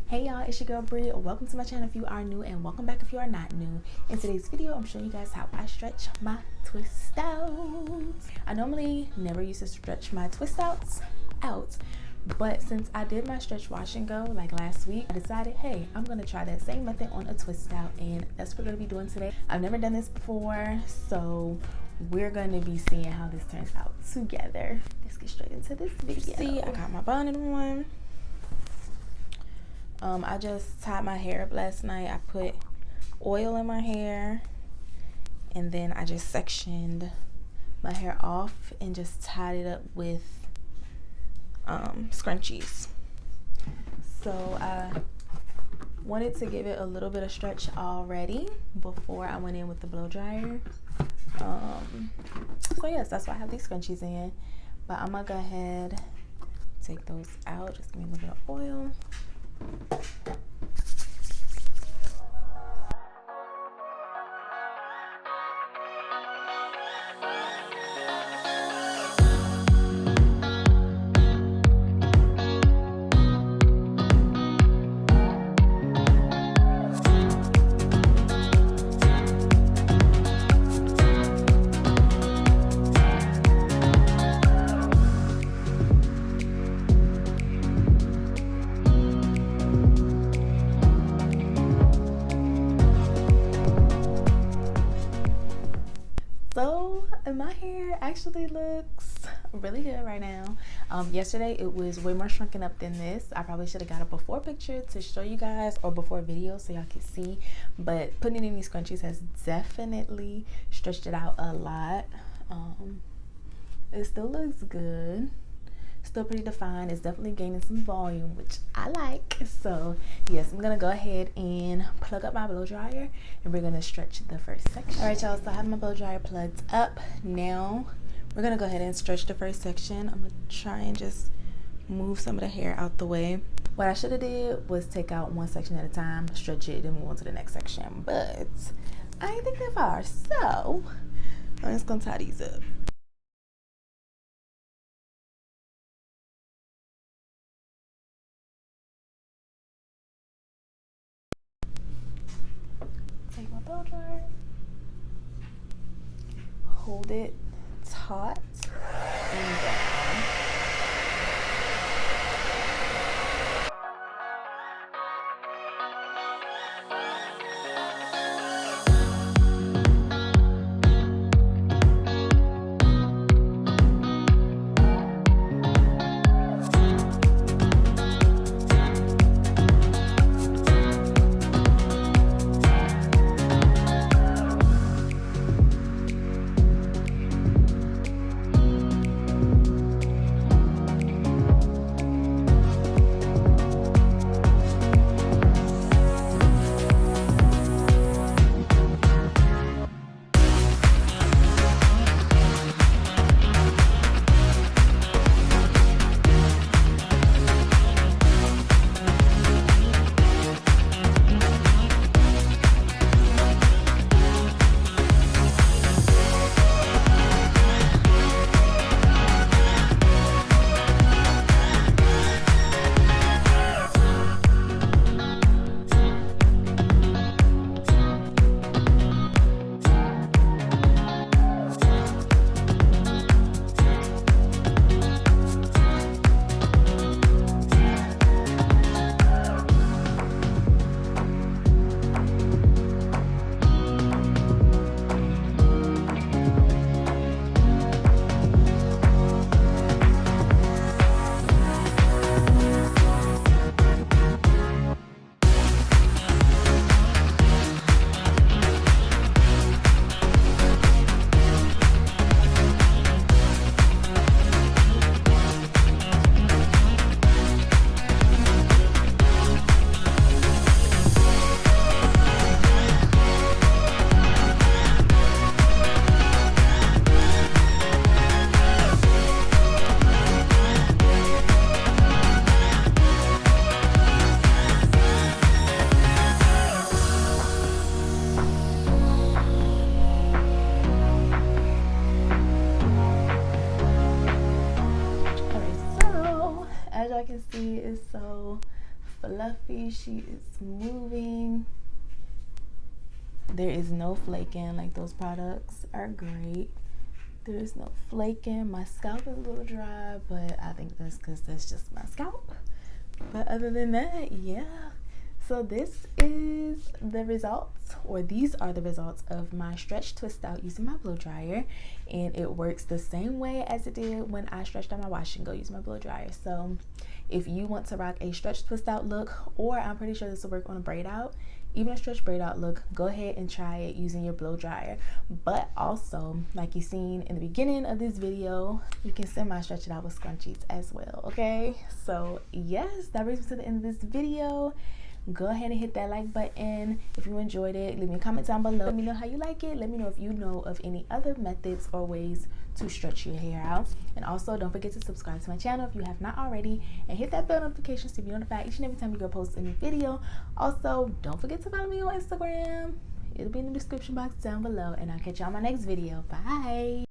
Hey y'all, it's your girl Brie. Welcome to my channel if you are new, and welcome back if you are not new. In today's video, I'm showing you guys how I stretch my twist outs. I normally never used to stretch my twist outs out, but since I did my stretch wash and go like last week, I decided, hey, I'm gonna try that same method on a twist out, and that's what we're gonna be doing today. I've never done this before, so we're gonna be seeing how this turns out together. Let's get straight into this video. See, I got my bonnet on. I just tied my hair up last night. I put oil in my hair, and then I just sectioned my hair off and just tied it up with scrunchies. So I wanted to give it a little bit of stretch already before I went in with the blow dryer. So yes, that's why I have these scrunchies in. But I'm gonna go ahead, take those out. Just give me a little bit of oil. So my hair actually looks really good right now. Yesterday it was way more shrunken up than this. I probably should have got a before picture to show you guys, or before video so y'all can see, but putting it in these scrunchies has definitely stretched it out a lot. It still looks good, still pretty defined. It's definitely gaining some volume, which I like. So yes, I'm gonna go ahead and plug up my blow dryer, and we're gonna stretch the first section. All right, y'all, so I have my blow dryer plugged up. Now we're gonna go ahead and stretch the first section. I'm gonna try and just move some of the hair out the way. What I should have did was take out one section at a time, stretch it, then move on to the next section, but I ain't think that far, so I'm just gonna tie these up. Take my blow dryer, hold it taut and down. as y'all can see, is so fluffy. She is moving. There is no flaking. Like, those products are great. There is no flaking. My scalp is a little dry, but I think that's because that's just my scalp. But other than that, yeah. So this is the results, or these are the results of my stretch twist out using my blow dryer, and it works the same way as it did when I stretched out my wash and go using my blow dryer. So if you want to rock a stretch twist out look, or I'm pretty sure this will work on a braid out, even a stretch braid out look, go ahead and try it using your blow dryer. But also, like you seen in the beginning of this video, you can semi stretch it out with scrunchies as well. Okay, so yes, that brings me to the end of this video. Go ahead and hit that like button if you enjoyed it. Leave me a comment down below. Let me know how you like it. Let me know if you know of any other methods or ways to stretch your hair out. And also, don't forget to subscribe to my channel if you have not already, and hit that bell notification to be notified each and every time you go post a new video. Also, don't forget to follow me on Instagram. It'll be in the description box down below, and I'll catch you on my next video. Bye.